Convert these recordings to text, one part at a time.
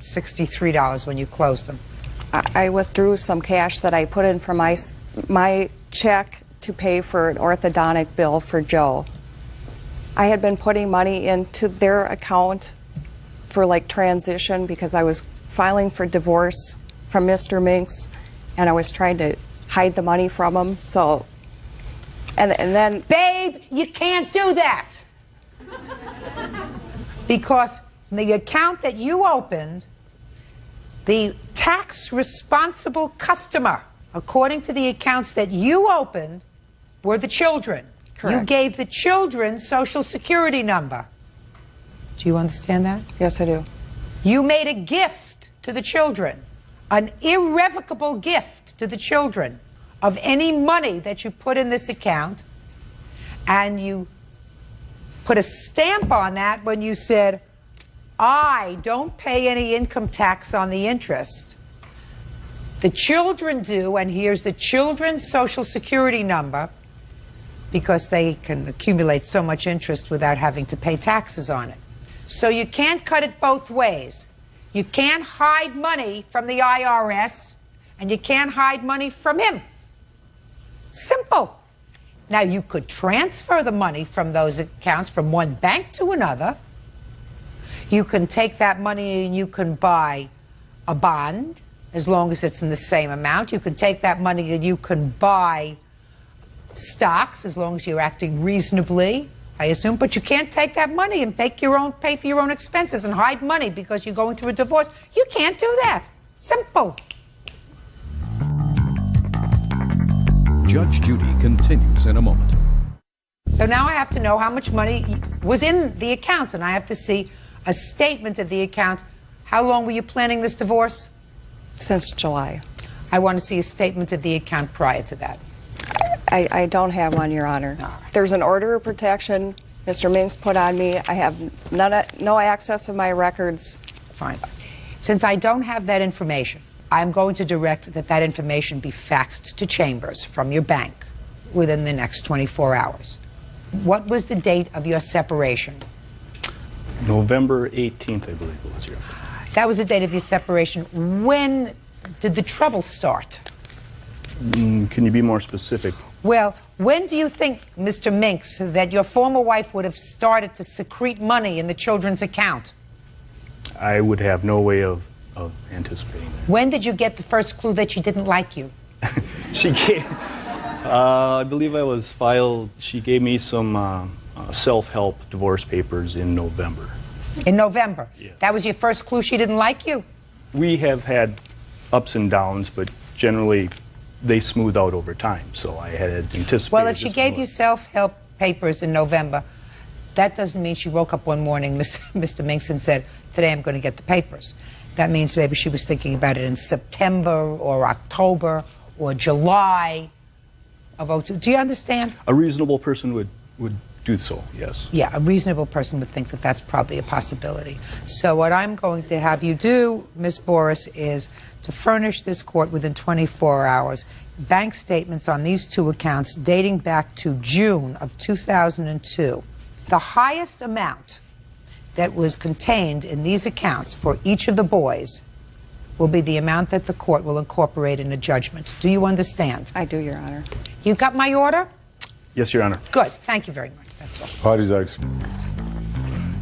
$1,063 when you closed them. I withdrew some cash that I put in from my check to pay for an orthodontic bill for Joe. I had been putting money into their account for like transition because I was filing for divorce from Mr. Minks, and I was trying to hide the money from him. So, and then... Babe, you can't do that! Because the account that you opened, the tax-responsible customer, according to the accounts that you opened, were the children. Correct. You gave the children Social Security number. Do you understand that? Yes, I do. You made a gift to the children, an irrevocable gift to the children of any money that you put in this account, and you put a stamp on that when you said, I don't pay any income tax on the interest. The children do, and here's the children's Social Security number, because they can accumulate so much interest without having to pay taxes on it. So you can't cut it both ways. You can't hide money from the IRS, and you can't hide money from him. Simple. Now, you could transfer the money from those accounts from one bank to another. You can take that money and you can buy a bond, as long as it's in the same amount. You can take that money and you can buy stocks, as long as you're acting reasonably, I assume. But you can't take that money and pay for your own expenses and hide money because you're going through a divorce. You can't do that. Simple. Judge Judy continues in a moment. So now I have to know how much money was in the accounts, and I have to see a statement of the account. How long were you planning this divorce? Since July. I want to see a statement of the account prior to that. I don't have one, Your Honor. Right. There's an order of protection Mr. Minks put on me. I have no access to my records. Fine. Since I don't have that information, I'm going to direct that that information be faxed to Chambers from your bank within the next 24 hours. What was the date of your separation? November 18th, I believe it was. That was the date of your separation. When did the trouble start? Can you be more specific? Well, when do you think, Mr. Minks, that your former wife would have started to secrete money in the children's account? I would have no way of anticipating that. When did you get the first clue that she didn't like you? She gave, I believe she gave me some self-help divorce papers in November. In November? Yeah. That was your first clue she didn't like you? We have had ups and downs, but generally they smooth out over time, so I had anticipated. Well, if she gave you self-help papers in November, that doesn't mean she woke up one morning, Mr. Minks, and said, today I'm going to get the papers. That means maybe she was thinking about it in September or October or July of 2002. Do you understand? A reasonable person would do so, yes. Yeah, a reasonable person would think that that's probably a possibility. So what I'm going to have you do, Ms. Boris, is to furnish this court within 24 hours bank statements on these two accounts dating back to June of 2002. The highest amount that was contained in these accounts for each of the boys will be the amount that the court will incorporate in a judgment. Do you understand? I do, Your Honor. You got my order? Yes, Your Honor. Good. Thank you very much. That's all. Parties X.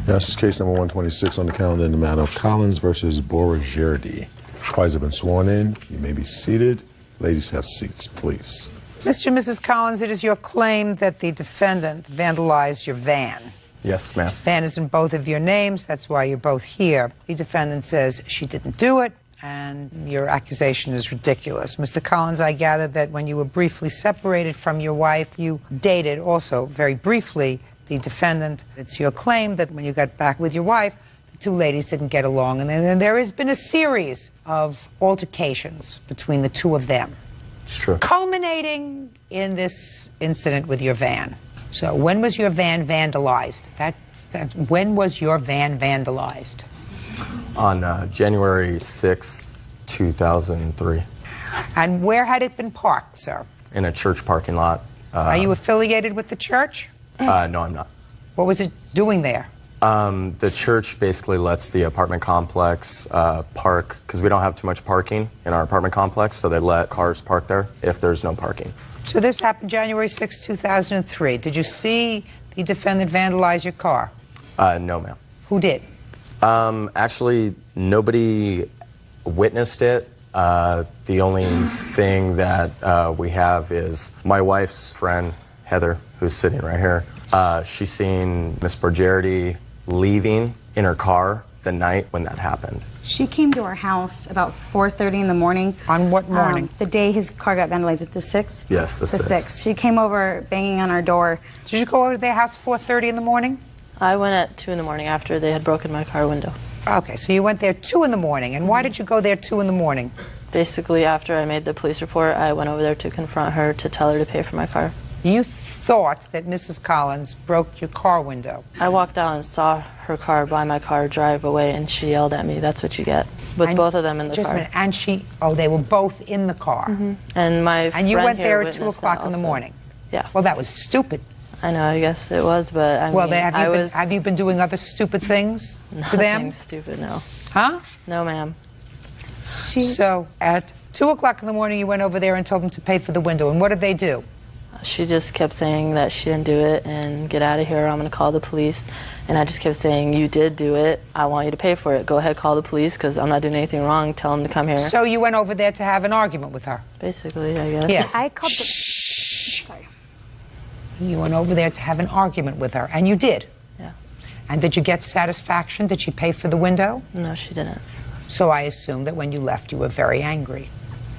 Yes, this is case number 126 on the calendar in the matter of Collins versus Borgerdi. Parties have been sworn in. You may be seated. Ladies, have seats, please. Mr. and Mrs. Collins, it is your claim that the defendant vandalized your van. Yes, ma'am. Van is in both of your names. That's why you're both here. The defendant says she didn't do it, and your accusation is ridiculous. Mr. Collins, I gather that when you were briefly separated from your wife, you dated also very briefly the defendant. It's your claim that when you got back with your wife, the two ladies didn't get along, and then there has been a series of altercations between the two of them. Sure. Culminating in this incident with your van. So when was your van vandalized? When was your van vandalized? On January 6th, 2003. And where had it been parked, sir? In a church parking lot. Are you affiliated with the church? No, I'm not. What was it doing there? The church basically lets the apartment complex park, because we don't have too much parking in our apartment complex, so they let cars park there if there's no parking. So this happened January 6, 2003. Did you see the defendant vandalize your car? No, ma'am. Who did? Actually, nobody witnessed it. The only thing that we have is my wife's friend, Heather, who's sitting right here. She's seen Miss Borgerdi leaving in her car the night when that happened. She came to our house about 4:30 in the morning. On what morning? The day his car got vandalized, at the 6th? Yes, the 6th. She came over banging on our door. Did you go over to their house 4:30 in the morning? I went at 2 in the morning after they had broken my car window. Okay, so you went there 2 in the morning. And why did you go there 2 in the morning? Basically, after I made the police report, I went over there to confront her to tell her to pay for my car. You thought that Mrs. Collins broke your car window. I walked out and saw her car by my car drive away, and she yelled at me, "That's what you get." With And both of them in the just car. a minute, and they were both in the car. And my And you friend went here there at witnessed 2 o'clock that in the also. morning. Yeah. Well, that was stupid. I know, I guess it was, but I Well, mean, have you been doing other stupid things to them? Nothing stupid, no. Huh? No, ma'am. So at 2 o'clock in the morning, you went over there and told them to pay for the window. And what did they do? She just kept saying that she didn't do it and get out of here, I'm going to call the police. And I just kept saying, you did do it. I want you to pay for it. Go ahead, call the police because I'm not doing anything wrong. Tell them to come here. So you went over there to have an argument with her? Basically, I guess. Yes. I called the... Sorry. You went over there to have an argument with her, and you did. Yeah. And did you get satisfaction? Did she pay for the window? No, she didn't. So I assume that when you left, you were very angry.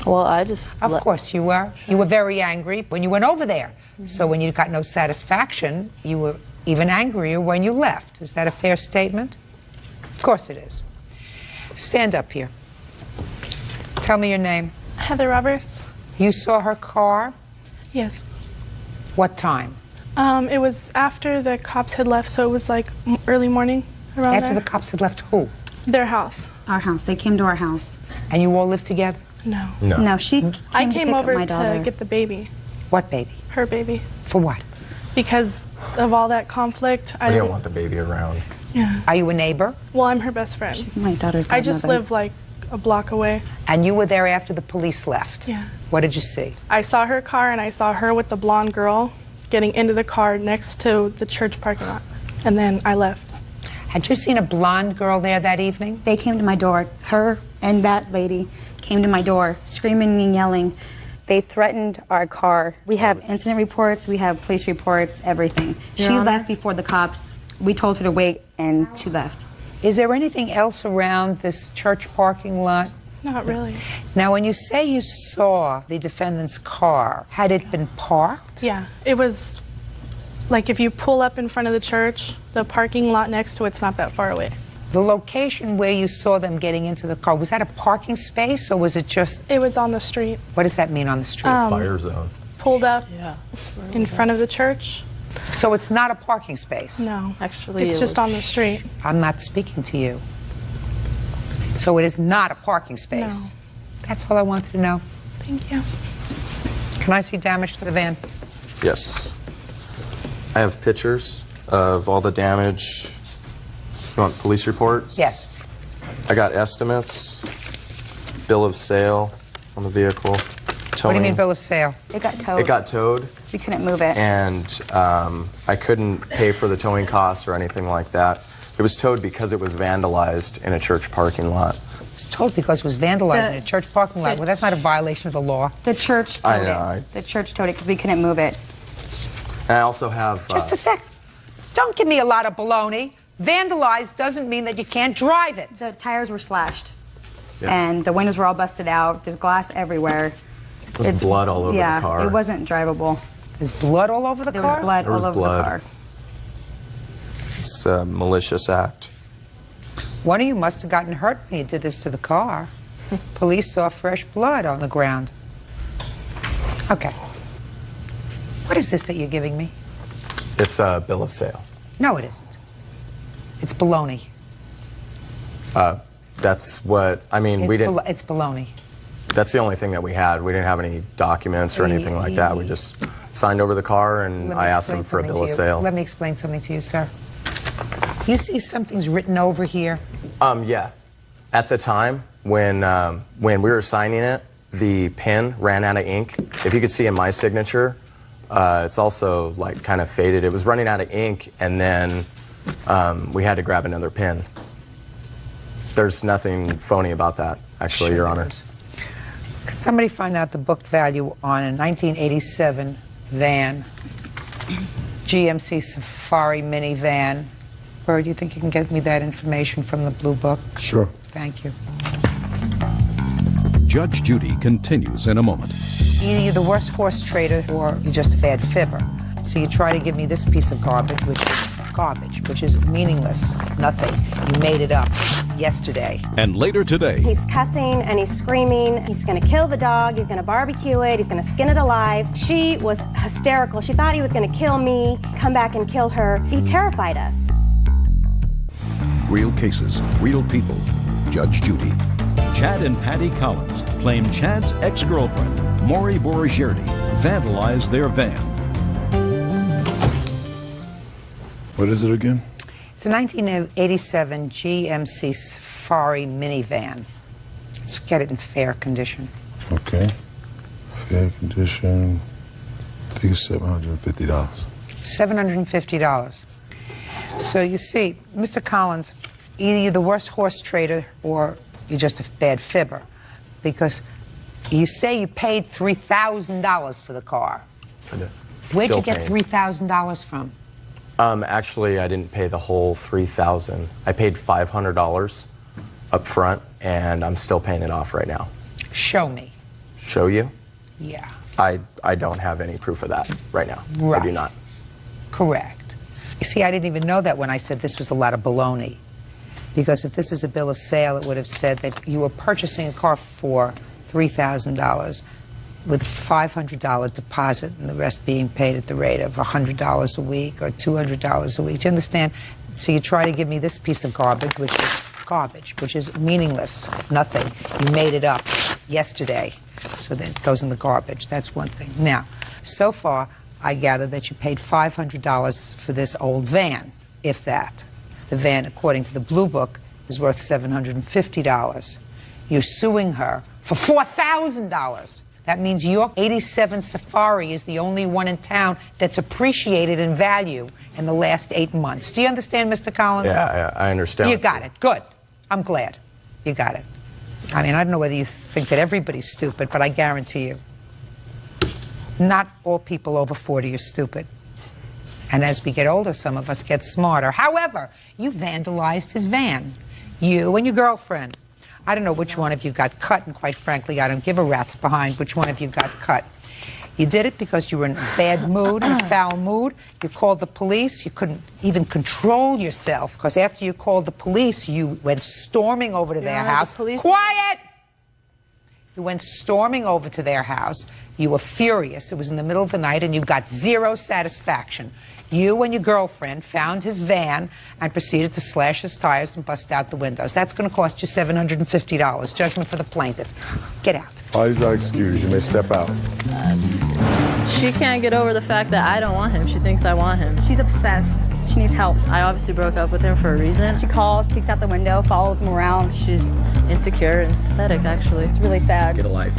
Well, I just... Of course you were. You were very angry when you went over there. So when you got no satisfaction, you were even angrier when you left. Is that a fair statement? Of course it is. Stand up here. Tell me your name. Heather Roberts. You saw her car? Yes. What time? It was after the cops had left, so it was like early morning around After there. the cops had left who? Their house. Our house. They came to our house. And you all lived together? No. No. No, she came I to came pick up over my to daughter. get the baby, What baby? her baby, For what? because of all that conflict. I didn't want the baby around. Yeah. Are you a neighbor? Well, I'm her best friend. My daughter's I just godmother. live like a block away. And you were there after the police left? Yeah. What did you see? I saw her car and I saw her with the blonde girl getting into the car next to the church parking lot. And then I left. Had you seen a blonde girl there that evening? They came to my door. Her and that lady came to my door, screaming and yelling. They threatened our car. We have incident reports, we have police reports, everything. Your She Honor? left before the cops. We told her to wait, and she left. Is there anything else around this church parking lot? Not really. Now, when you say you saw the defendant's car, had it been parked? Yeah. It was like if you pull up in front of the church, the parking lot next to it's not that far away. The location where you saw them getting into the car, was that a parking space or was it just, It was on the street. what does that mean on the street? Fire zone. Pulled up Yeah. in front of the church. So it's not a parking space? No. Actually, It's it just was- on the street. I'm not speaking to you. So it is not a parking space? No. That's all I wanted to know. Thank you. Can I see damage to the van? Yes. I have pictures of all the damage. You want police reports? Yes. I got estimates, bill of sale on the vehicle. What do you mean bill of sale? It got towed. It got towed, We couldn't move it. and I couldn't pay for the towing costs or anything like that. It was towed because it was vandalized in a church parking lot. It's towed because it was vandalized in a church parking lot. Well, that's not a violation of the law. The church I towed know, it. The church towed it because we couldn't move it. And I also have... Just a sec. Don't give me a lot of baloney. Vandalized doesn't mean that you can't drive it. The tires were slashed, Yeah. and the windows were all busted out. There's glass everywhere. There's blood all over yeah, the car. it wasn't drivable. There's blood all over the There car? was blood There was all over blood. the car. It's a malicious act. One of you must have gotten hurt when you did this to the car. Police saw fresh blood on the ground. Okay. What is this that you're giving me? It's a bill of sale. No, it isn't. It's baloney. That's what, I mean, we didn't... It's baloney. That's the only thing that we had. We didn't have any documents or anything like that. We just signed over the car, and Let me I asked explain him for a something bill of to you. sale. Let me explain something to you, sir. You see something's written over here? Yeah. At the time, when we were signing it, the pen ran out of ink. If you could see in my signature, it's also like kind of faded. It was running out of ink, and then we had to grab another pen. There's nothing phony about that, actually, Sure Your Honor. Could somebody find out the book value on a 1987 van, GMC Safari minivan? Or do you think you can get me that information from the Blue Book? Sure. Thank you. Judge Judy continues in a moment. Either you're the worst horse trader or you're just a bad fibber. So you try to give me this piece of garbage, which is meaningless, nothing. You made it up yesterday. And later today, He's cussing and he's screaming. He's going to kill the dog. He's going to barbecue it. He's going to skin it alive. She was hysterical. She thought he was going to kill me, come back and kill her. He terrified us. real cases, real people. Judge Judy. Chad and Patty Collins claim Chad's ex-girlfriend, Maury Borigierdi, vandalized their van. What is it again? It's a 1987 GMC Safari minivan. Let's get it in fair condition. Okay. Fair condition. I think it's $750. $750. So you see, Mr. Collins, either you're the worst horse trader or you're just a bad fibber, because you say you paid $3,000 for the car. So Where'd you still get paying. $3,000 from? Actually, I didn't pay the whole $3,000. I paid $500 up front, and I'm still paying it off right now. Show me. Show you? Yeah. I don't have any proof of that right now. Right. I do not. Correct. You see, I didn't even know that when I said this was a lot of baloney. Because if this is a bill of sale, it would have said that you were purchasing a car for $3,000 with a $500 deposit and the rest being paid at the rate of $100 a week or $200 a week. Do you understand? So you try to give me this piece of garbage, which is meaningless, nothing. You made it up yesterday, so then it goes in the garbage. That's one thing. Now, so far, I gather that you paid $500 for this old van, if that. The van, according to the Blue Book, is worth $750. You're suing her for $4,000. That means your 87 Safari is the only one in town that's appreciated in value in the last 8 months. Do you understand, Mr. Collins? Yeah, I understand. You got it. Good. I'm glad. You got it. I mean, I don't know whether you think that everybody's stupid, but I guarantee you, not all people over 40 are stupid. And as we get older, some of us get smarter. However, you vandalized his van. You and your girlfriend. I don't know which one of you got cut, and quite frankly, I don't give a rat's behind which one of you got cut. You did it because you were in a bad mood, in a foul mood. You called the police. You couldn't even control yourself, because after you called the police, you went storming over to their house. Quiet! You went storming over to their house. You were furious. It was in the middle of the night, and you got zero satisfaction. You and your girlfriend found his van and proceeded to slash his tires and bust out the windows. That's going to cost you $750. Judgment for the plaintiff. Get out. Parties are excused. You may step out. She can't get over the fact that I don't want him. She thinks I want him. She's obsessed. She needs help. I obviously broke up with him for a reason. She calls, peeks out the window, follows him around. She's insecure and pathetic, actually. It's really sad. Get a life.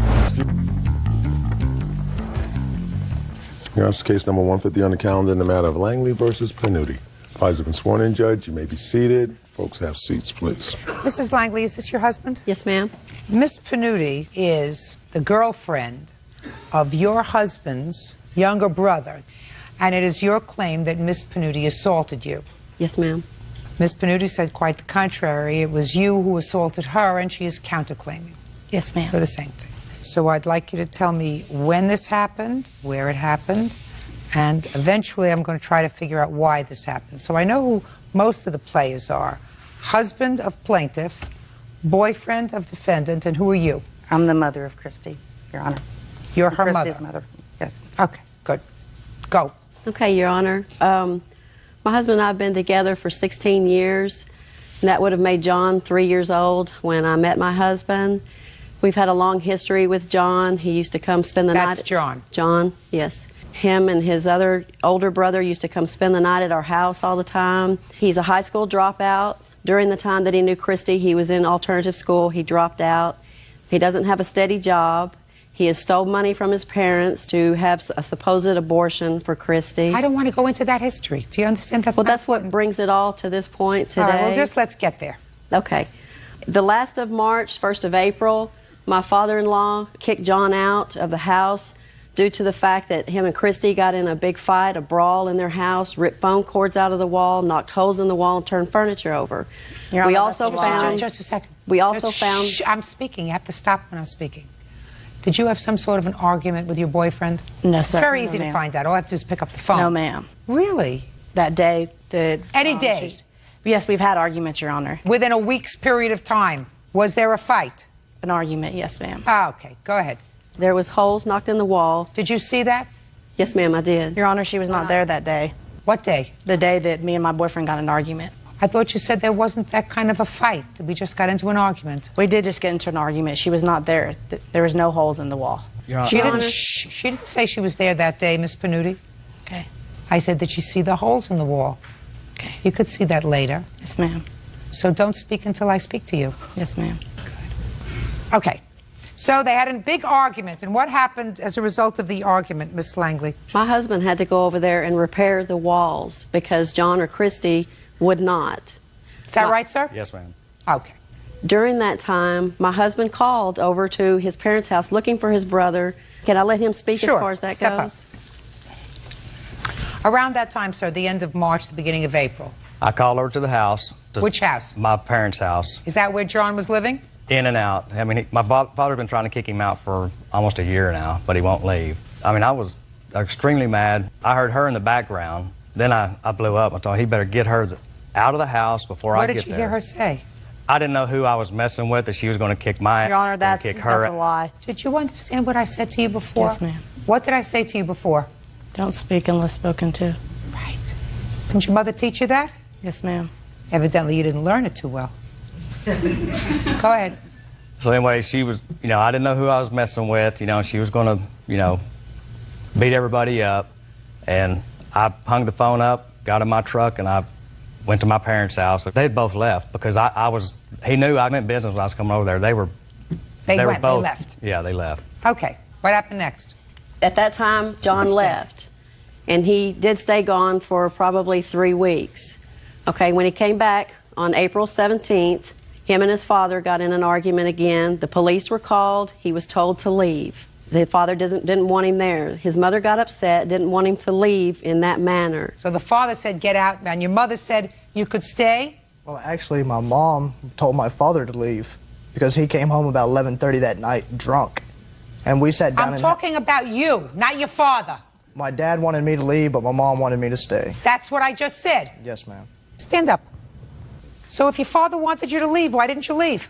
Your Honor, case number 150 on the calendar in the matter of Langley versus Panuti. Parties have been sworn in, Judge. You may be seated. Folks, have seats, please. Mrs. Langley, is this your husband? Yes, ma'am. Miss Panuti is the girlfriend of your husband's younger brother, and it is your claim that Miss Panuti assaulted you. Yes, ma'am. Miss Panuti said quite the contrary. It was you who assaulted her, and she is counterclaiming Yes, ma'am. for the same thing. So I'd like you to tell me when this happened, where it happened, and eventually I'm going to try to figure out why this happened. So I know who most of the players are. Husband of plaintiff, boyfriend of defendant, and who are you? I'm the mother of Christy, Your Honor. You're her Christy's mother? mother, yes. Okay, good. Go. Okay, Your Honor. My husband and I have been together for 16 years, and that would have made John 3 years old when I met my husband. We've had a long history with John. He used to come spend the night. That's John. John, yes. Him and his other older brother used to come spend the night at our house all the time. He's a high school dropout. During the time that he knew Christy, he was in alternative school. He dropped out. He doesn't have a steady job. He has stole money from his parents to have a supposed abortion for Christy. I don't want to go into that history. Do you understand? That's what brings it all to this point today. All right, well, just let's get there. Okay. The last of March, 1st of April, my father-in-law kicked John out of the house due to the fact that him and Christy got in a big fight, a brawl in their house, ripped phone cords out of the wall, knocked holes in the wall, and turned furniture over. We also found... Just a second. We also found... Shh, I'm speaking. You have to stop when I'm speaking. Did you have some sort of an argument with your boyfriend? No, sir. It's very easy to find out. All I have to do is pick up the phone. No, ma'am. Really? That day, Any day? Yes, we've had arguments, Your Honor. Within a week's period of time, was there a fight? An argument, yes, ma'am. Ah, okay. Go ahead. There was holes knocked in the wall. Did you see that? Yes, ma'am, I did. Your Honor, she was not there that day. What day? The day that me and my boyfriend got in an argument. I thought you said there wasn't that kind of a fight, that we just got into an argument. We did just get into an argument. She was not there. There was no holes in the wall. She didn't say she was there that day, Miss Panuti. Okay. I said, did you see the holes in the wall? Okay. You could see that later. Yes, ma'am. So don't speak until I speak to you. Yes, ma'am. Okay. So they had a big argument, and what happened as a result of the argument, Miss Langley? My husband had to go over there and repair the walls because John or Christy would not. Is that right, sir? Yes, ma'am. Okay. During that time, my husband called over to his parents' house looking for his brother. Can I let him speak Sure. as far as that Step goes? Around that time, sir, the end of March, the beginning of April. I called over to the house. Which house? My parents' house. Is that where John was living? In and out. I mean, my father's been trying to kick him out for almost a year now, but he won't leave. I mean, I was extremely mad. I heard her in the background. Then I blew up. I thought he better get her out of the house before I get there. What did you hear her say? I didn't know who I was messing with, that she was going to kick my ass. Your Honor, that's her. a lie. Did you understand what I said to you before? Yes, ma'am. What did I say to you before? Don't speak unless spoken to. Right. Didn't your mother teach you that? Yes, ma'am. Evidently you didn't learn it too well. Go ahead. So anyway, she was, I didn't know who I was messing with. She was going to, beat everybody up. And I hung the phone up, got in my truck, and I went to my parents' house. They both left because he knew I meant business when I was coming over there. They were They both, left. Yeah, they left. Okay. What happened next? At that time, John left. And he did stay gone for probably 3 weeks. Okay, when he came back on April 17th, him and his father got in an argument again. The police were called. He was told to leave. The father didn't want him there. His mother got upset, didn't want him to leave in that manner. So the father said, get out, and your mother said you could stay? Well, actually, my mom told my father to leave because he came home about 11:30 that night drunk. And we sat down I'm talking about you, not your father. My dad wanted me to leave, but my mom wanted me to stay. That's what I just said. Yes, ma'am. Stand up. So if your father wanted you to leave, why didn't you leave?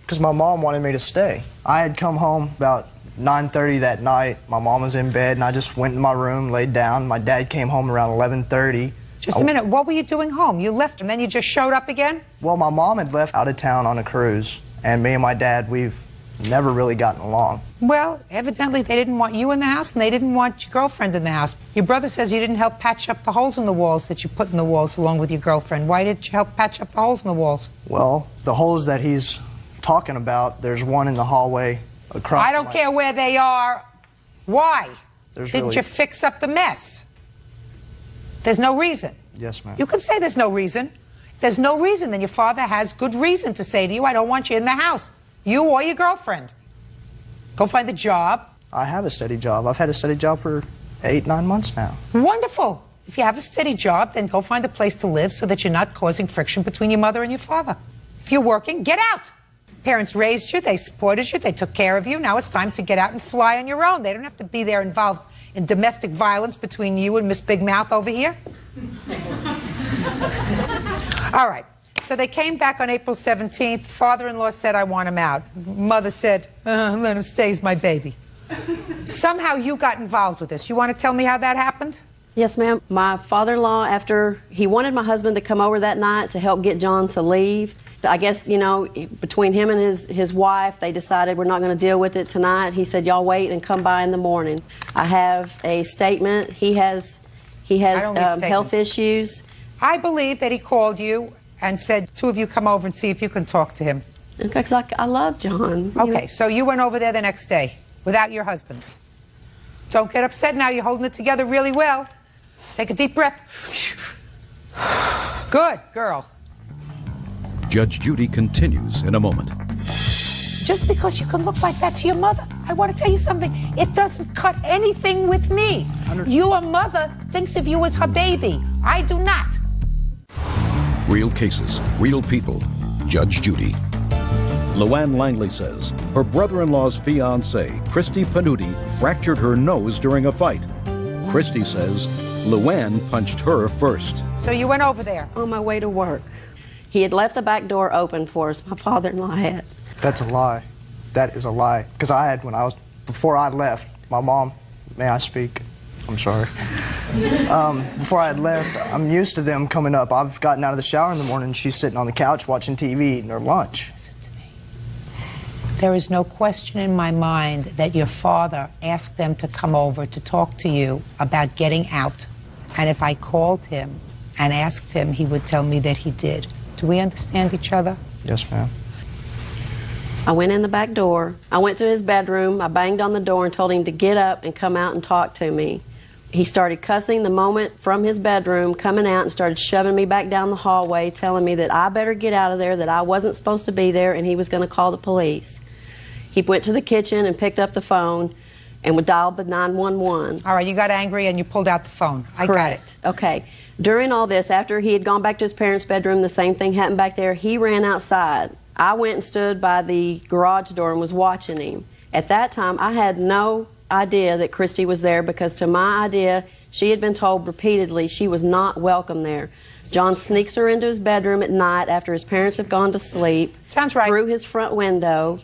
Because my mom wanted me to stay. I had come home about 9:30 that night. My mom was in bed, and I just went in my room, laid down. My dad came home around 11:30. Just a minute. What were you doing home? You left, and then you just showed up again? Well, my mom had left out of town on a cruise, and me and my dad, we've never really gotten along. Well, evidently they didn't want you in the house, and they didn't want your girlfriend in the house. Your brother says you didn't help patch up the holes in the walls that you put in the walls along with your girlfriend. Why didn't you help patch up the holes in the walls? Well, the holes that he's talking about, there's one in the hallway across. I don't care where they are. Why? Didn't you fix up the mess? There's no reason. Yes, ma'am. You can say there's no reason. If there's no reason, then your father has good reason to say to you, I don't want you in the house. You or your girlfriend. Go find a job. I have a steady job. I've had a steady job for 8-9 months now. Wonderful. If you have a steady job, then go find a place to live so that you're not causing friction between your mother and your father. If you're working, get out. Parents raised you, they supported you, they took care of you. Now it's time to get out and fly on your own. They don't have to be there involved in domestic violence between you and Miss Big Mouth over here. All right. So they came back on April 17th. Father-in-law said, I want him out. Mother said, let him stay, he's my baby. Somehow you got involved with this. You want to tell me how that happened? Yes, ma'am. My father-in-law, after he wanted my husband to come over that night to help get John to leave, I guess, you know, between him and his wife, they decided we're not going to deal with it tonight. He said, y'all wait and come by in the morning. I have a statement. He has health issues. I believe that he called you and said, two of you come over and see if you can talk to him. Okay, because I love John. Okay, so you went over there the next day without your husband. Don't get upset now. You're holding it together really well. Take a deep breath. Good girl. Judge Judy continues in a moment. Just because you can look like that to your mother, I want to tell you something. It doesn't cut anything with me. Your mother thinks of you as her baby. I do not. Real cases, real people. Judge Judy. Luann Langley says her brother-in-law's fiancée, Christy Panuti, fractured her nose during a fight. Christy says Luann punched her first. So you went over there? On my way to work. He had left the back door open for us. My father-in-law had. That's a lie. That is a lie. Because before I left, my mom, may I speak? I'm sorry. Before I had left, I'm used to them coming up. I've gotten out of the shower in the morning, she's sitting on the couch watching TV, eating her lunch. Listen to me. There is no question in my mind that your father asked them to come over to talk to you about getting out. And if I called him and asked him, he would tell me that he did. Do we understand each other? Yes, ma'am. I went in the back door. I went to his bedroom. I banged on the door and told him to get up and come out and talk to me. He started cussing the moment from his bedroom, coming out and started shoving me back down the hallway, telling me that I better get out of there, that I wasn't supposed to be there, and he was going to call the police. He went to the kitchen and picked up the phone and would dial the 911. All right, you got angry and you pulled out the phone. I got it. Okay. During all this, after he had gone back to his parents' bedroom, the same thing happened back there. He ran outside. I went and stood by the garage door and was watching him. At that time, I had no idea that Christy was there because to my idea, she had been told repeatedly she was not welcome there. John sneaks her into his bedroom at night after his parents have gone to sleep. Sounds right. Through his front window.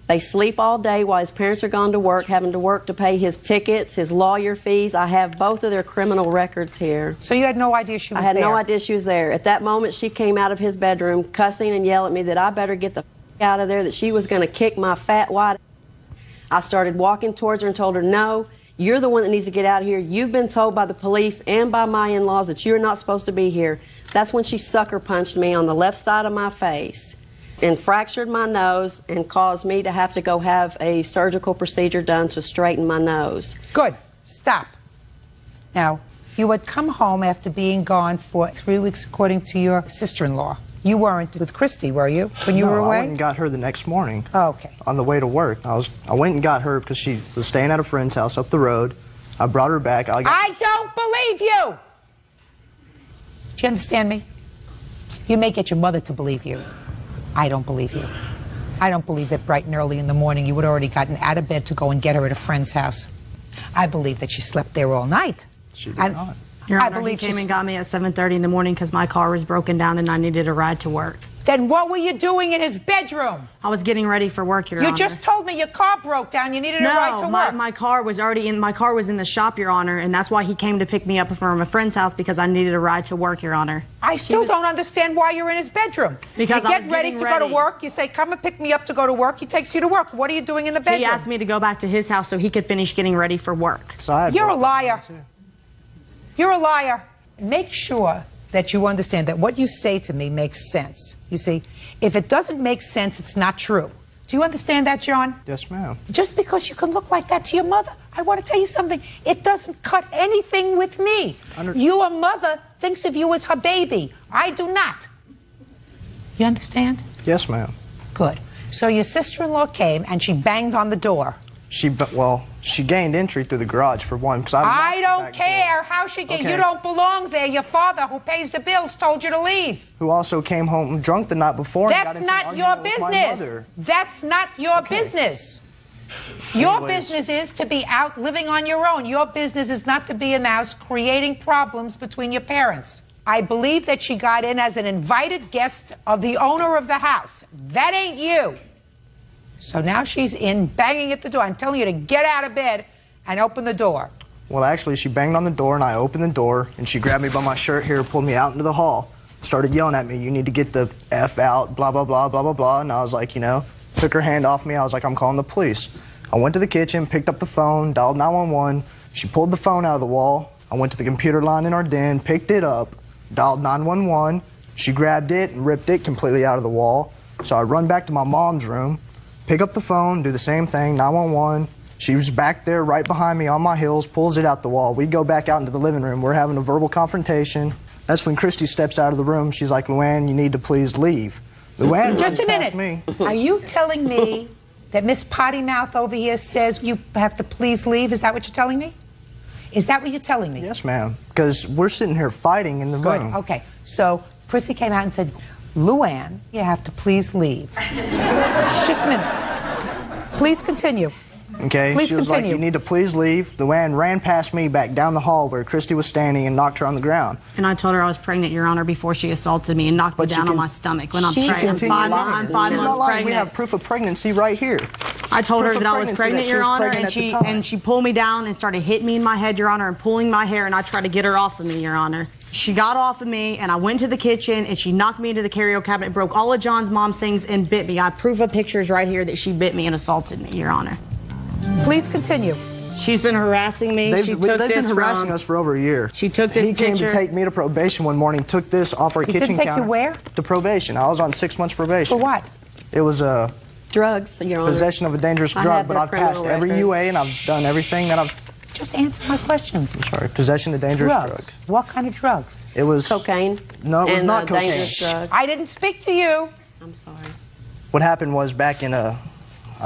They sleep all day while his parents are gone to work, having to work to pay his tickets, his lawyer fees. I have both of their criminal records here. So you had no idea she was there? I had no idea she was there. At that moment, she came out of his bedroom cussing and yelling at me that I better get the out of there, that she was going to kick my fat white. I started walking towards her and told her, no, you're the one that needs to get out of here. You've been told by the police and by my in-laws that you're not supposed to be here. That's when she sucker punched me on the left side of my face and fractured my nose and caused me to have to go have a surgical procedure done to straighten my nose. Good. Stop. Now, you had come home after being gone for 3 weeks, according to your sister-in-law. You weren't with Christy, were you, when you were away? I went and got her the next morning. Oh, okay. On the way to work. I went and got her because she was staying at a friend's house up the road. I brought her back. I don't believe you! Do you understand me? You may get your mother to believe you. I don't believe you. I don't believe that bright and early in the morning you would already gotten out of bed to go and get her at a friend's house. I believe that she slept there all night. She did not. Your Honor, he came and got me at 7:30 in the morning because my car was broken down and I needed a ride to work. Then what were you doing in his bedroom? I was getting ready for work, Your Honor. You just told me your car broke down. You needed a ride to work. My car was already in. My car was in the shop, Your Honor, and that's why he came to pick me up from a friend's house because I needed a ride to work, Your Honor. I still don't understand why you're in his bedroom. Because you get ready to go to work. You say, "Come and pick me up to go to work." He takes you to work. What are you doing in the bedroom? He asked me to go back to his house so he could finish getting ready for work. You're a liar. You're a liar. Make sure that you understand that what you say to me makes sense. You see, if it doesn't make sense, it's not true. Do you understand that, John? Yes, ma'am. Just because you can look like that to your mother, I want to tell you something. It doesn't cut anything with me. Your mother thinks of you as her baby. I do not. You understand? Yes, ma'am. Good. So your sister-in-law came and she banged on the door. She gained entry through the garage for one. I don't care how she gained. You don't belong there. Your father, who pays the bills, told you to leave. Who also came home drunk the night before. That's not your business. That's not your business. Your business is to be out living on your own. Your business is not to be in the house creating problems between your parents. I believe that she got in as an invited guest of the owner of the house. That ain't you. So now she's in, banging at the door. I'm telling you to get out of bed and open the door. Well, actually, she banged on the door, and I opened the door, and she grabbed me by my shirt here, pulled me out into the hall. started yelling at me, "You need to get the F out, blah, blah, blah, blah, blah, blah." And I was like, you know, took her hand off me. I was like, "I'm calling the police." I went to the kitchen, picked up the phone, dialed 911. She pulled the phone out of the wall. I went to the computer line in our den, picked it up, dialed 911. She grabbed it and ripped it completely out of the wall. So I run back to my mom's room, pick up the phone, do the same thing, 911. She was back there right behind me on my heels, pulls it out the wall. We go back out into the living room. We're having a verbal confrontation. That's when Christy steps out of the room. She's like, "Luann, you need to please leave." Luann Just a runs past minute. me. Are you telling me that Miss Potty Mouth over here says you have to please leave? Is that what you're telling me? Is that what you're telling me? Yes, ma'am. Because we're sitting here fighting in the Good. room. Okay. So Prissy came out and said, "Luann, you have to please leave." Just a minute. Please continue. Okay, Please she was continue. like, "You need to please leave." Luann ran past me back down the hall where Christy was standing and knocked her on the ground. And I told her I was pregnant, Your Honor, before she assaulted me and knocked me down on my stomach when I'm pregnant. I'm 5 She's not months lying. pregnant. We have proof of pregnancy right here. I told her Proof of that I was pregnancy pregnant, that Your she was Honor, pregnant and at the time. she pulled me down and started hitting me in my head, Your Honor, and pulling my hair, and I tried to get her off of me, Your Honor. She got off of me, and I went to the kitchen, and she knocked me into the karaoke cabinet, broke all of John's mom's things, and bit me. I have proof of pictures right here that she bit me and assaulted me, Your Honor. Please continue. She's been harassing me. They've been harassing us for over a year. She took this He came picture. to take me to probation one morning, took this off our He kitchen didn't take counter. you where? To probation. I was on 6 months probation. For what? It was a drugs, Your Honor. possession of a dangerous I drug, have but their I've passed criminal every record. UA and I've done everything that I've... Just answer my questions. I'm sorry. Possession of dangerous drugs. What kind of drugs? It was... Cocaine. No, it was and, not cocaine. dangerous drugs. I didn't speak to you. I'm sorry. What happened was back in I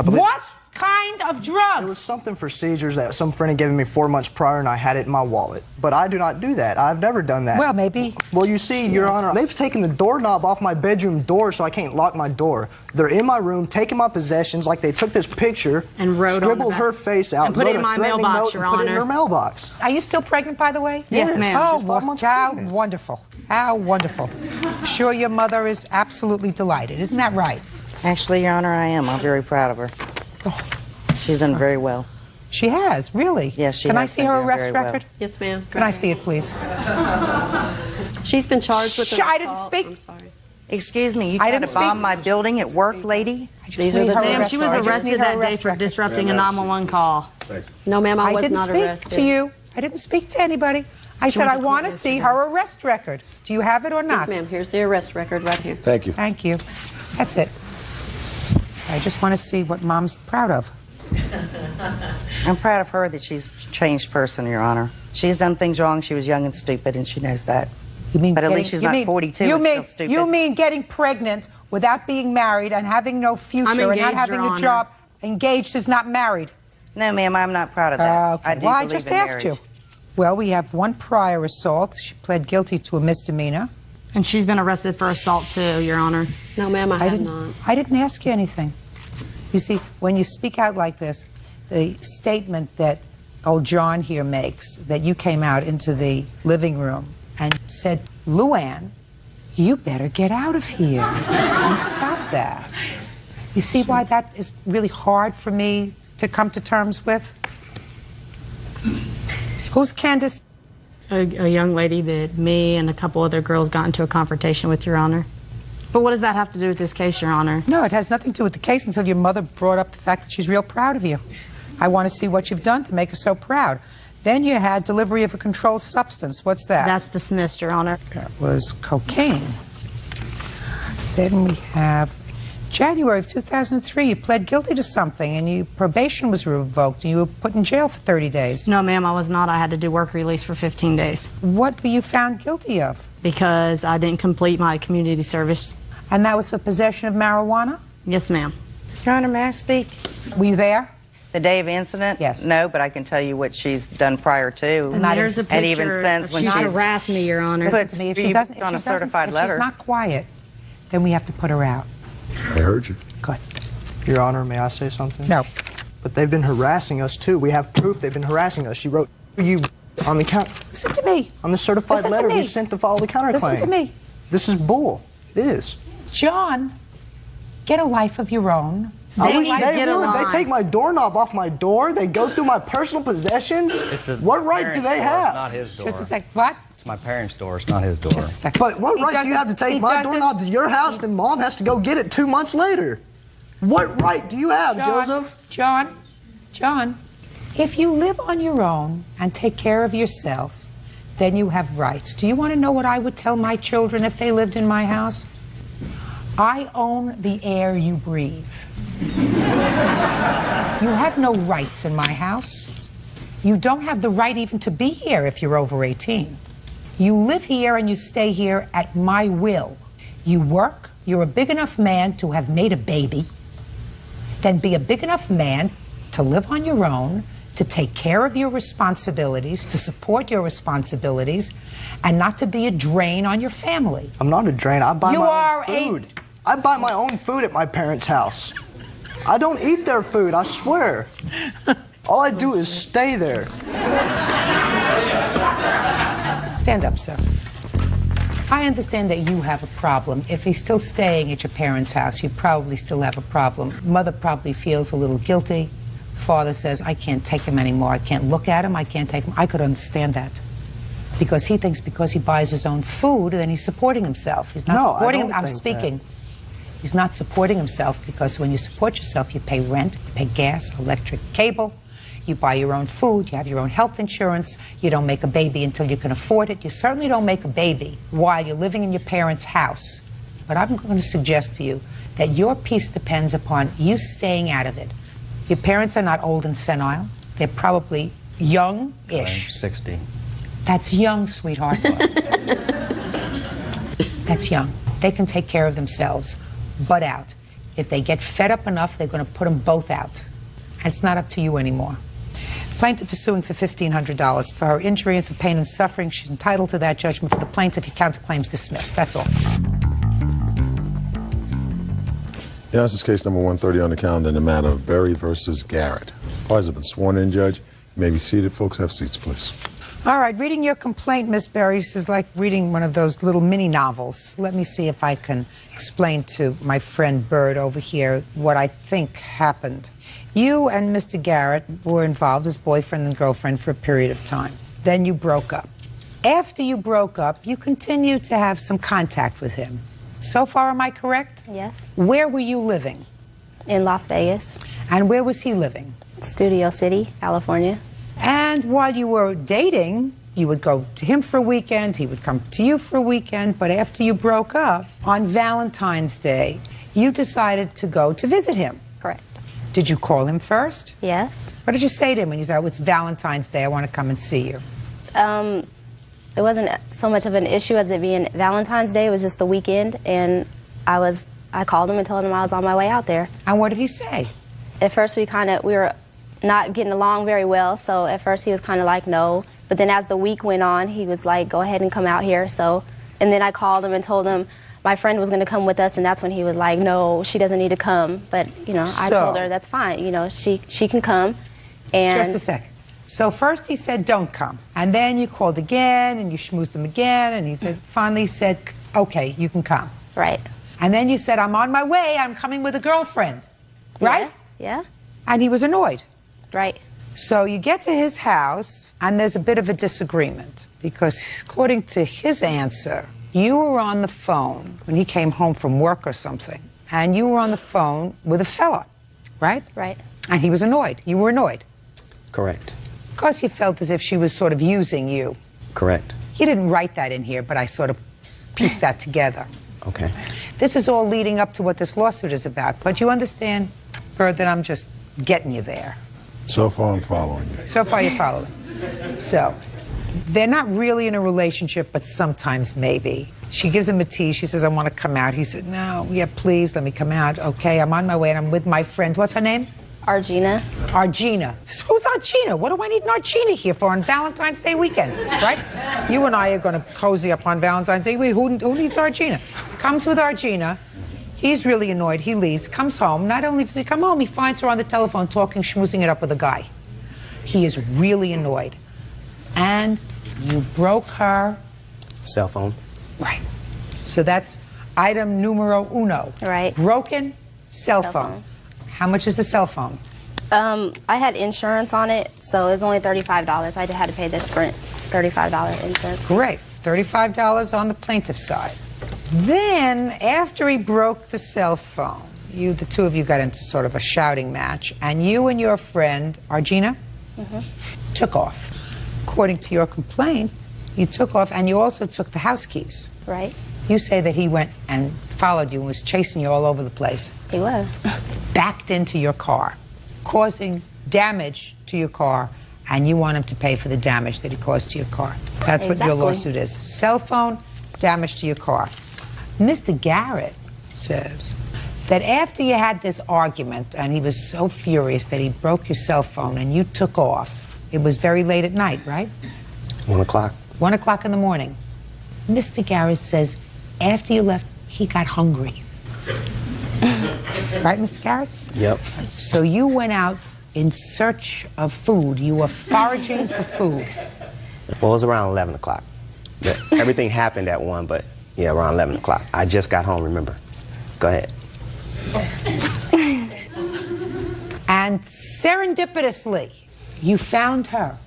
believe... What kind of drugs? It was something for seizures that some friend had given me 4 months prior, and I had it in my wallet. But I do not do that. I've never done that. Well, maybe. Well, you see, Your Honor, they've taken the doorknob off my bedroom door so I can't lock my door. They're in my room, taking my possessions, like they took this picture, and wrote on scribbled the back. her face out, And put it wrote in a my threatening mailbox, note, Your and put it in Honor. her mailbox. Are you still pregnant, by the way? Yes, ma'am. Oh, She's 5 months how pregnant. wonderful. How wonderful. I'm sure your mother is absolutely delighted. Isn't that right? Actually, Your Honor, I am. I'm very proud of her. She's done very well. She has, really? Yes, she Can I has see been her doing arrest very well. record? Yes, ma'am. Can I see it, please? She's been charged with an I didn't assault. speak. I'm sorry. Excuse me, you I tried didn't to bomb speak. my building at work, lady? These are the Ma'am, she was arrested that day for disrupting a 911 call. No, ma'am, I was didn't not speak arrested. to you. I didn't speak to anybody. I said went I to want court to see yesterday. her arrest record. Do you have it or Yes, not? ma'am. Here's the arrest record right here. Thank you. Thank you. That's it. I just want to see what Mom's proud of. I'm proud of her that she's a changed person, Your Honor. She's done things wrong. She was young and stupid, and she knows that. You mean But at getting- least she's you not mean- 42 You and mean, still stupid. you mean getting pregnant without being married and having no future and not engaged, having Your a Honor. job? Engaged is not married. No, ma'am, I'm not proud of that. Okay. I do Well, I believe just in asked marriage. you. Well, we have one prior assault. She pled guilty to a misdemeanor. And she's been arrested for assault too, Your Honor. No, ma'am, I have not. I didn't ask you anything. You see, when you speak out like this, the statement that old John here makes, that you came out into the living room and said, "Luann, you better get out of here and stop that." You see why that is really hard for me to come to terms with? Who's Candace? A young lady that me and a couple other girls got into a confrontation with, Your Honor. But what does that have to do with this case, Your Honor? No, it has nothing to do with the case until your mother brought up the fact that she's real proud of you. I want to see what you've done to make her so proud. Then you had delivery of a controlled substance. What's that? That's dismissed, Your Honor. That was cocaine. Then we have January of 2003. You pled guilty to something, and your probation was revoked, and you were put in jail for 30 days. No, ma'am, I was not. I had to do work release for 15 days. What were you found guilty of? Because I didn't complete my community service. And that was for possession of marijuana? Yes, ma'am. Your Honor, may I speak? Were you there? The day of incident? Yes. No, but I can tell you what she's done prior to. And there's a picture. And even since when she's she's harassed me, Your Honor. Listen to me. If she doesn't, on a if she doesn't- certified if letter. she's not quiet, then we have to put her out. I heard you. Good. Your Honor, may I say something? No. But they've been harassing us, too. We have proof they've been harassing us. She wrote you on the Listen to me. on the certified Listen to letter we me. sent to file the counterclaim. Listen to me. This is bull. It is. John, get a life of your own. I wish like they get would. along. They take my doorknob off my door. They go through my personal possessions. It's his What right do parents' they door, have? Not his door. Just a sec. What? It's my parents' door. It's not his door. Just a second. But what He right do you have to doesn't- take he my doesn't- doorknob to your house, then Mom has to go get it 2 months later? What right do you have, Joseph? John, if you live on your own and take care of yourself, then you have rights. Do you want to know what I would tell my children if they lived in my house? I own the air you breathe. You have no rights in my house. You don't have the right even to be here if you're over 18. You live here and you stay here at my will. You work, you're a big enough man to have made a baby, then be a big enough man to live on your own, to take care of your responsibilities, to support your responsibilities, and not to be a drain on your family. I'm not a drain. I buy You my are own food. I buy my own food at my parents' house. I don't eat their food, I swear. All I do is stay there. Stand up, sir. I understand that you have a problem. If he's still staying at your parents' house, you probably still have a problem. Mother probably feels a little guilty. Father says, I can't take him anymore. I can't look at him. I can't take him. I could understand that. Because he thinks because he buys his own food, then he's supporting himself. He's not supporting him. I'm speaking. That. He's not supporting himself because when you support yourself, you pay rent, you pay gas, electric, cable. You buy your own food, you have your own health insurance, you don't make a baby until you can afford it. You certainly don't make a baby while you're living in your parents' house. But I'm going to suggest to you that your peace depends upon you staying out of it. Your parents are not old and senile. They're probably young-ish. 60. That's young, sweetheart. That's young. They can take care of themselves. Butt out. If they get fed up enough, they're going to put them both out. And it's not up to you anymore. Plaintiff is suing for $1,500 for her injury and for pain and suffering. She's entitled to that judgment. For the plaintiff, your counterclaim's dismissed. That's all. Yeah, this is case number 130 on the calendar in the matter of Berry versus Garrett. Parties have been sworn in, Judge. You may be seated. Folks, have seats, please. All right, reading your complaint, Miss Berry, is like reading one of those little mini novels. Let me see if I can explain to my friend Bird over here what I think happened. You and Mr. Garrett were involved as boyfriend and girlfriend for a period of time. Then you broke up. After you broke up, you continued to have some contact with him. So far, am I correct? Yes. Where were you living? In Las Vegas. And where was he living? Studio City, California. And while you were dating, you would go to him for a weekend, he would come to you for a weekend, but after you broke up, on Valentine's Day, you decided to go to visit him. Correct. Did you call him first? Yes. What did you say to him when you said, oh, it's Valentine's Day, I want to come and see you? It wasn't so much of an issue as it being Valentine's Day. It was just the weekend, and I called him and told him I was on my way out there. And what did he say? At first, we were not getting along very well, so at first he was kind of like, no. But then as the week went on, he was like, go ahead and come out here. So, and then I called him and told him my friend was going to come with us, and that's when he was like, no, she doesn't need to come. But, you know, I told her that's fine. You know, she can come. And just a second. So first he said, don't come. And then you called again, and you schmoozed him again, and he said, finally said, okay, you can come. Right. And then you said, I'm on my way, I'm coming with a girlfriend. Right? Yes, yeah. And he was annoyed. Right. So you get to his house, and there's a bit of a disagreement, because according to his answer, you were on the phone when he came home from work or something, and you were on the phone with a fella, right? Right. And he was annoyed. You were annoyed. Correct. Because you felt as if she was sort of using you. Correct. He didn't write that in here, but I sort of pieced that together. Okay. This is all leading up to what this lawsuit is about, but you understand, Bird, that I'm just getting you there. So far, I'm following you. So far, you're following. So, they're not really in a relationship, but sometimes maybe. She gives him a tease. She says, I want to come out. He said, no, yeah, please, let me come out. Okay, I'm on my way, and I'm with my friend. What's her name? Argina. Argina. Who's Argina? What do I need an Argina here for on Valentine's Day weekend, right? You and I are going to cozy up on Valentine's Day. Who needs Argina? Comes with Argina. He's really annoyed. He leaves, comes home. Not only does he come home, he finds her on the telephone talking, schmoozing it up with a guy. He is really annoyed. And you broke her cell phone. Right. So that's item numero uno. Right. Broken cell phone. How much is the cell phone? I had insurance on it, so it was only $35. I had to pay this Sprint $35 insurance. Great. $35 on the plaintiff's side. Then, after he broke the cell phone, the two of you got into sort of a shouting match, and you and your friend, Argina, took off. According to your complaint, you took off, and you also took the house keys. Right. You say that he went and followed you and was chasing you all over the place. He was. Backed into your car, causing damage to your car, and you want him to pay for the damage that he caused to your car. That's what your lawsuit is. Cell phone, damage to your car. Mr. Garrett says that after you had this argument and he was so furious that he broke your cell phone and you took off, it was very late at night, right? 1 o'clock. 1 o'clock in the morning. Mr. Garrett says after you left, he got hungry. Right, Mr. Garrett? Yep. So you went out in search of food. You were foraging for food. Well, it was around 11 o'clock. Everything happened at 1, but yeah, around 11 o'clock. I just got home, remember. Go ahead. And serendipitously, you found her.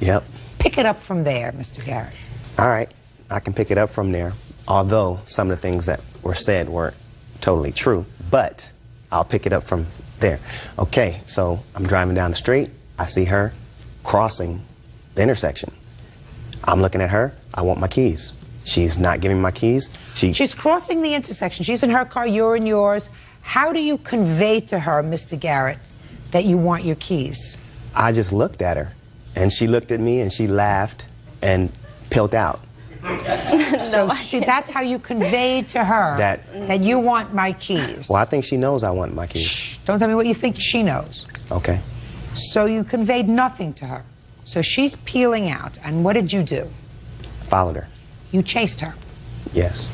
Yep. Pick it up from there, Mr. Garrett. All right, I can pick it up from there, although some of the things that were said weren't totally true, but I'll pick it up from there. Okay, so I'm driving down the street. I see her crossing the intersection. I'm looking at her. I want my keys. She's not giving me my keys. She's crossing the intersection. She's in her car, you're in yours. How do you convey to her, Mr. Garrett, that you want your keys? I just looked at her, and she looked at me, and she laughed and peeled out. So that's how you conveyed to her that you want my keys. Well, I think she knows I want my keys. Shh, don't tell me what you think she knows. Okay. So you conveyed nothing to her. So she's peeling out, and what did you do? Followed her. You chased her. Yes.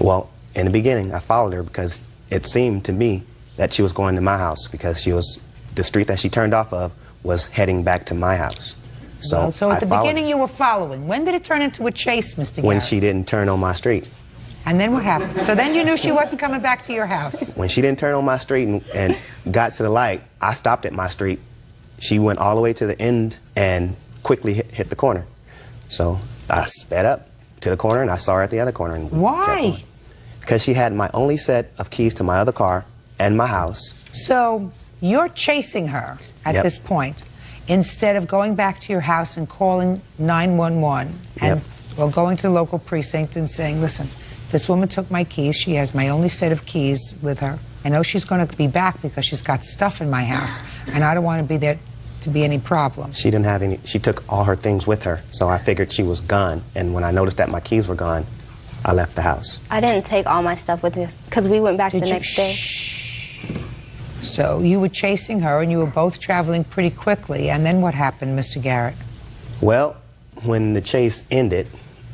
Well, in the beginning, I followed her because it seemed to me that she was going to my house because the street that she turned off of was heading back to my house. So, so at the beginning you were following. When did it turn into a chase, Mr. Garrett? When she didn't turn on my street. And then what happened? So then you knew she wasn't coming back to your house. When she didn't turn on my street and got to the light, I stopped at my street. She went all the way to the end and quickly hit the corner. So I sped up to the corner and I saw her at the other corner. And why? Because she had my only set of keys to my other car and my house. So you're chasing her at this point instead of going back to your house and calling 911 and or going to the local precinct and saying, listen, this woman took my keys. She has my only set of keys with her. I know she's going to be back because she's got stuff in my house, and I don't want to be there to be any problem. She didn't have any. She took all her things with her, so I figured she was gone. And when I noticed that my keys were gone, I left the house. I didn't take all my stuff with me because we went back the next day. So you were chasing her, and you were both traveling pretty quickly. And then what happened, Mr. Garrett? Well, when the chase ended,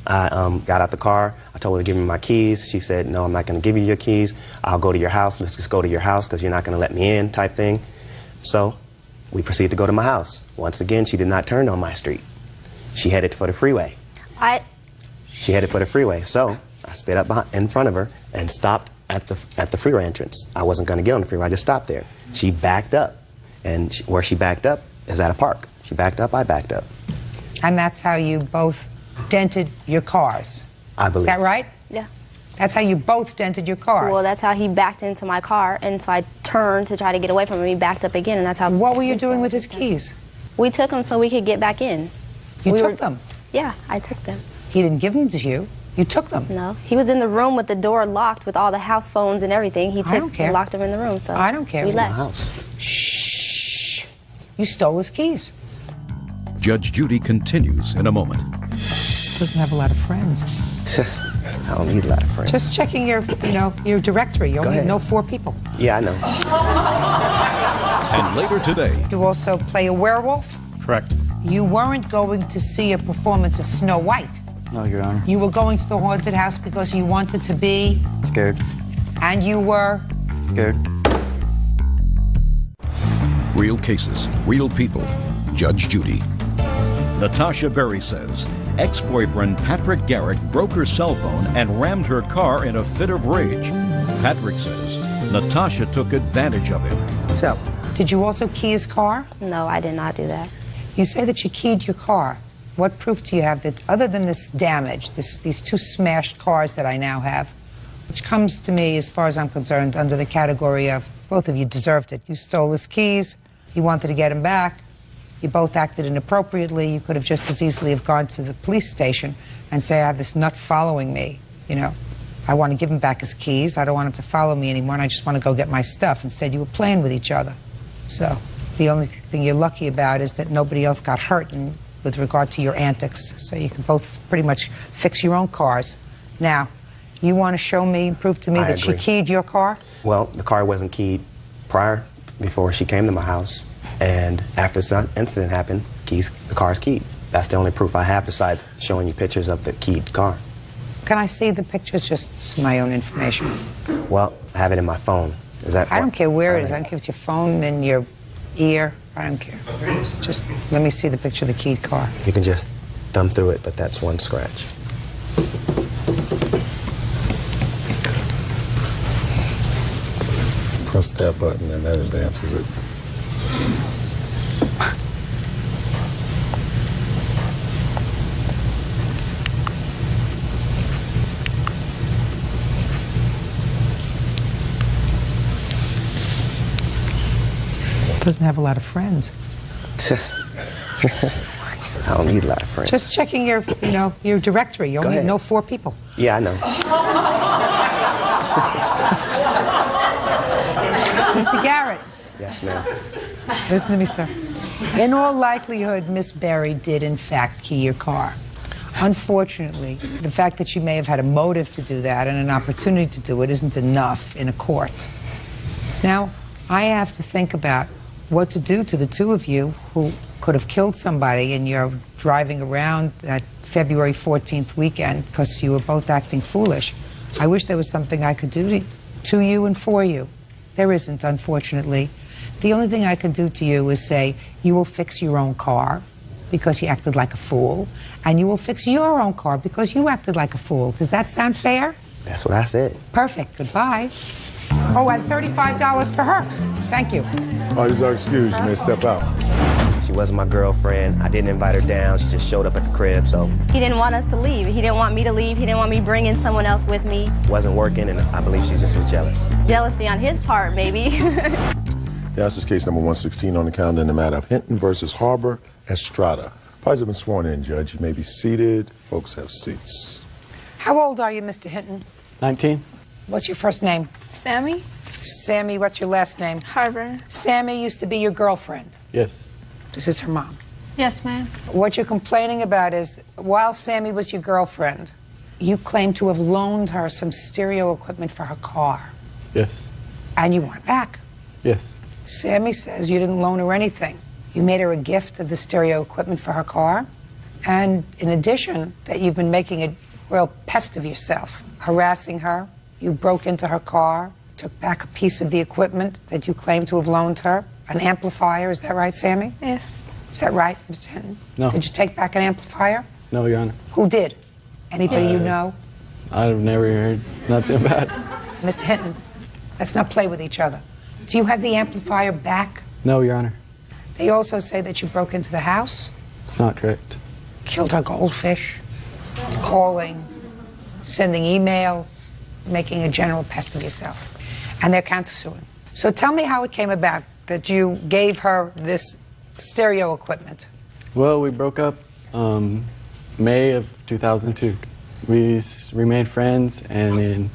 I got out the car. I told her to give me my keys. She said, no, I'm not going to give you your keys. I'll go to your house. Let's just go to your house because you're not going to let me in type thing. So we proceeded to go to my house. Once again, she did not turn on my street. She headed for the freeway. She headed for the freeway. So I sped up in front of her and stopped at the freeway entrance. I wasn't going to get on the freeway. I just stopped there. She backed up. And where she backed up is at a park. She backed up, I backed up. And that's how you both dented your cars. I believe. Is that right? Yeah. That's how you both dented your cars. Well, that's how he backed into my car, and so I turned to try to get away from him. He backed up again, and that's how. What were you doing with his keys? We took them so we could get back in. You took them? Yeah, I took them. He didn't give them to you. You took them. No, he was in the room with the door locked with all the house phones and everything. He took and locked them in the room. So I don't care. We left. House. Shh. You stole his keys. Judge Judy continues in a moment. Doesn't have a lot of friends. I don't need a lot of friends. Just checking your, your directory. You only know 4 people. Yeah, I know. And later today. You also play a werewolf? Correct. You weren't going to see a performance of Snow White. No, Your Honor. You were going to the haunted house because you wanted to be... Scared. And you were... Scared. Real cases, real people. Judge Judy. Natasha Berry says ex-boyfriend Patrick Garrett broke her cell phone and rammed her car in a fit of rage. Patrick says Natasha took advantage of him. So, did you also key his car? No, I did not do that. You say that you keyed your car. What proof do you have that, other than this damage, these two smashed cars that I now have, which comes to me, as far as I'm concerned, under the category of both of you deserved it. You stole his keys. You wanted to get him back. You both acted inappropriately. You could have just as easily have gone to the police station and say, I have this nut following me. You know, I want to give him back his keys. I don't want him to follow me anymore, and I just want to go get my stuff. Instead, you were playing with each other. So the only thing you're lucky about is that nobody else got hurt with regard to your antics. So you can both pretty much fix your own cars. Now, you want to show me, prove to me that she keyed your car? Well, the car wasn't keyed prior, before she came to my house. And after this incident happened, the car's keyed. That's the only proof I have besides showing you pictures of the keyed car. Can I see the pictures, just my own information? Well, I have it in my phone. Is that? I don't care where it is. I don't care if it's your phone and your ear. I don't care where it is. Just let me see the picture of the keyed car. You can just thumb through it, but that's one scratch. Press that button and that advances it. Doesn't have a lot of friends. I don't need a lot of friends. Just checking your, your directory. You only know 4 people. Yeah, I know. Mr. Garrett. Yes, ma'am. Listen to me, sir. In all likelihood, Miss Berry did, in fact, key your car. Unfortunately, the fact that she may have had a motive to do that and an opportunity to do it isn't enough in a court. Now, I have to think about what to do to the two of you who could have killed somebody, and you're driving around that February 14th weekend because you were both acting foolish. I wish there was something I could do to you and for you. There isn't, unfortunately. The only thing I can do to you is say, you will fix your own car because you acted like a fool, and you will fix your own car because you acted like a fool. Does that sound fair? That's what I said. Perfect. Goodbye. Oh, and $35 for her. Thank you. Parties are excused. You may step out. She wasn't my girlfriend. I didn't invite her down. She just showed up at the crib, so. He didn't want us to leave. He didn't want me to leave. He didn't want me bringing someone else with me. Wasn't working, and I believe she just was jealous. Jealousy on his part, maybe. This is case number 116 on the calendar in the matter of Hinton versus Harbor Estrada. Parties have been sworn in, Judge. You may be seated. Folks have seats. How old are you, Mr. Hinton? 19. What's your first name? Sammy? Sammy, what's your last name? Harbor. Sammy used to be your girlfriend. Yes. This is her mom. Yes, ma'am. What you're complaining about is, while Sammy was your girlfriend, you claim to have loaned her some stereo equipment for her car. Yes. And you want it back. Yes. Sammy says you didn't loan her anything. You made her a gift of the stereo equipment for her car. And in addition, that you've been making a real pest of yourself, harassing her. You broke into her car, took back a piece of the equipment that you claim to have loaned her, an amplifier. Is that right, Sammy? Yes. Is that right, Mr. Hinton? No. Did you take back an amplifier? No, Your Honor. Who did? Anybody you know? I've never heard nothing about it. Mr. Hinton, let's not play with each other. Do you have the amplifier back? No, Your Honor. They also say that you broke into the house, It's not correct. killed her goldfish, calling, sending emails, making a general pest of yourself. And they're countersuing. So tell me how it came about that you gave her this stereo equipment. Well, we broke up May of 2002. We remained friends, and in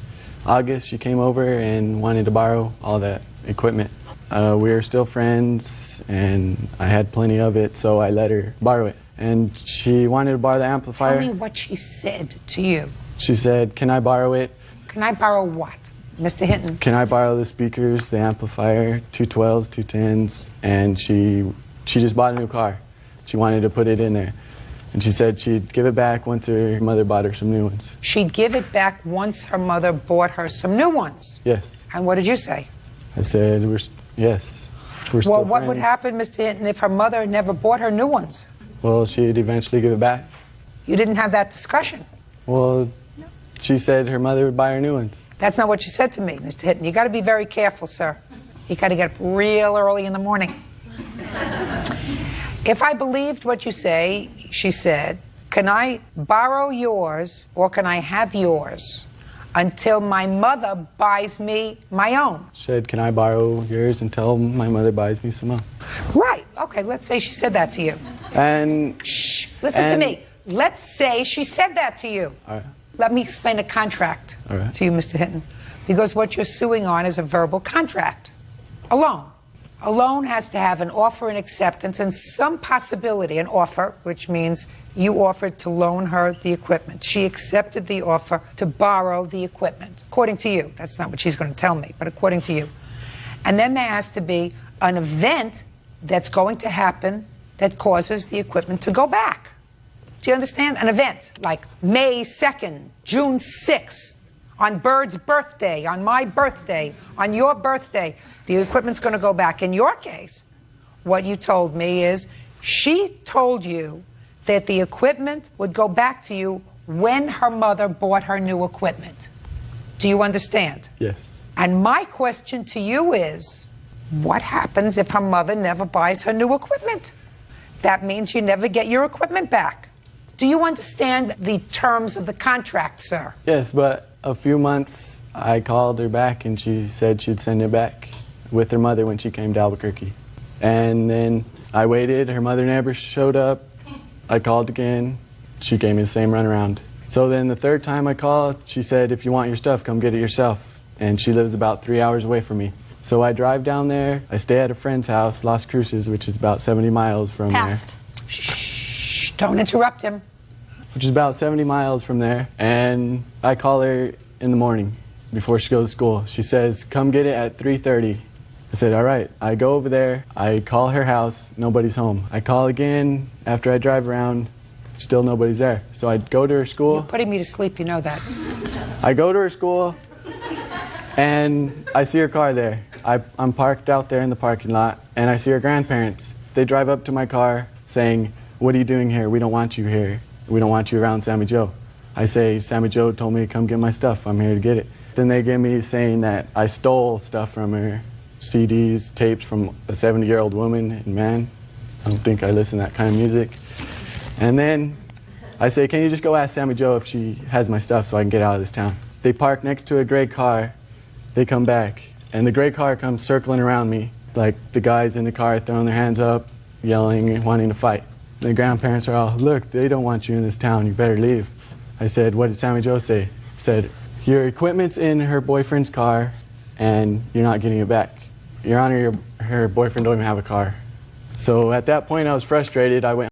August she came over and wanted to borrow all that equipment. We were still friends, and I had plenty of it, so I let her borrow it. And she wanted to borrow the amplifier. Tell me what she said to you. She said, "Can I borrow it?" Can I borrow what? Mr. Hinton? Can I borrow the speakers, the amplifier, 212s, 210s? And she just bought a new car. She wanted to put it in there. And she said she'd give it back once her mother bought her some new ones. She'd give it back once her mother bought her some new ones. Yes. And what did you say? I said, yes. We're still Well, what would friends. happen, Mr. Hinton, if her mother never bought her new ones? Well, she'd eventually give it back. You didn't have that discussion. Well, she said her mother would buy her new ones. That's not what you said to me, Mr. Hinton. You got to be very careful, sir. You got to get up real early in the morning. If I believed what you say, she said, can I borrow yours or can I have yours until my mother buys me my own? She said, can I borrow yours until my mother buys me some own? Right. Okay, let's say she said that to you. And... Shh, listen to me. Let's say she said that to you. All right. Let me explain a contract to you, Mr. Hinton. Because what you're suing on is a verbal contract. A loan. A loan has to have an offer and acceptance and some possibility, an offer, which means you offered to loan her the equipment. She accepted the offer to borrow the equipment, according to you. That's not what she's going to tell me, but according to you. And then there has to be an event that's going to happen that causes the equipment to go back. Do you understand? An event like May 2nd, June 6th, on Bird's birthday, on my birthday, on your birthday, the equipment's going to go back. In your case, what you told me is she told you that the equipment would go back to you when her mother bought her new equipment. Do you understand? Yes. And my question to you is, what happens if her mother never buys her new equipment? That means you never get your equipment back. Do you understand the terms of the contract, sir? Yes, but a few months I called her back and she said she'd send it back with her mother when she came to Albuquerque. And then I waited, her mother never showed up. I called again, she gave me the same runaround. So then the third time I called, she said, if you want your stuff, come get it yourself. And she lives about 3 hours away from me. So I drive down there, I stay at a friend's house, Las Cruces, which is about 70 miles from there. Shh, don't interrupt him. Which is about 70 miles from there, and I call her in the morning before she goes to school. She says, come get it at 3:30. I said, all right. I go over there, I call her house, nobody's home. I call again after I drive around, still nobody's there. So I go to her school. You're putting me to sleep, you know that. I go to her school, and I see her car there. I'm parked out there in the parking lot, and I see her grandparents. They drive up to my car saying, what are you doing here? We don't want you here. We don't want you around Sammy Joe. I say, Sammy Joe told me to come get my stuff. I'm here to get it. Then they get me saying that I stole stuff from her, CDs, tapes from a 70-year-old woman and man. I don't think I listen to that kind of music. And then I say, can you just go ask Sammy Joe if she has my stuff so I can get out of this town? They park next to a gray car. They come back, and the gray car comes circling around me, like the guys in the car throwing their hands up, yelling and wanting to fight. The grandparents are all, look, they don't want you in this town, you better leave. I said, what did Sammy Joe say? He said, your equipment's in her boyfriend's car and you're not getting it back. Your Honor, her boyfriend don't even have a car. So at that point I was frustrated. I went